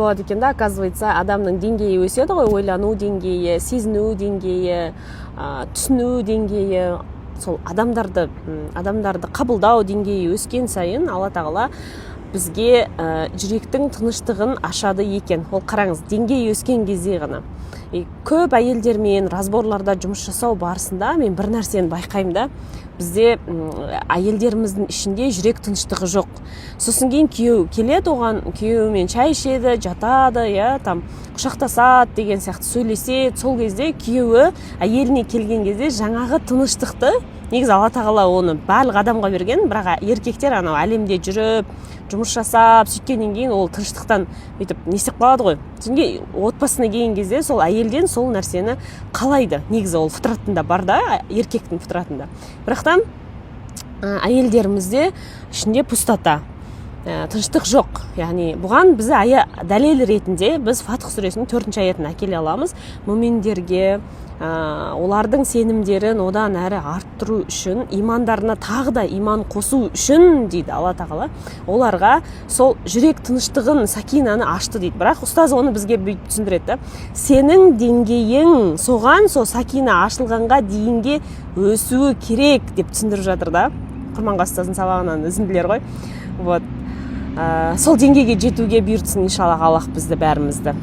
болады екен да, оказывается, адамның деңгейі өседі ғой, ойлану деңгейі, сезіну деңгейі, түсіну деңгейі, сол адамдарды қабылдау деңгейі өскен сайын Алла тағала бізге жүректің тыныштығын ашады екен. Ол қараңыз, деңгей өскен кезде ғана. Көп әйелдермен разборларда жұмыс жасау барысында мен бір нәрсені байқаймын да, бізде әйелдеріміздің ішінде жүрек тыныштығы жоқ. Сосын кейін күйеу келеді, оған күйеуімен шай ішеді, жатады, там құшақтасады деген сияқты сөйлеседі. Сол кезде күйеуі әйеліне келген кезде жаңағы тыныштықты, негізі Алла тағала оны барлық адамға берген, бірақ еркектер анау әлемде жүріп, жұмыс жасап, сөйткеннен кейін ол тыныштықтан бүйтіп несіп қалады ғой. Çünkü отбасына келген кезде сол әйелден сол нәрсені қалайды. Негізі ол фытратында бар да, еркектің фытратында. Бірақтан әйелдерімізде ішінде пустота, тыныштық жоқ. Яғни бұған бізді дәлел ретінде біз Фатх сүресінің 4-ші аятын әкеле аламыз. Мүминдерге олардың сенімдерін одан әрі арттыру үшін, имандарына тағы да иман қосу үшін дейді Алла тағала, оларға сол жүрек тыныштығын, сакинаны ашты дейді. Бірақ ұстаз оны бізге бүйтіп түсіндіреді. Сенің деңгейің соған сол сакина ашылғанға дейінге өсуі керек деп түсіндіріп жатыр да. Құрманға ұстаздың сабағынан үзінділер ғой. Вот. Сол деңгейге жетуге бұйыртсын иншаллах Аллах бізді бәрімізді.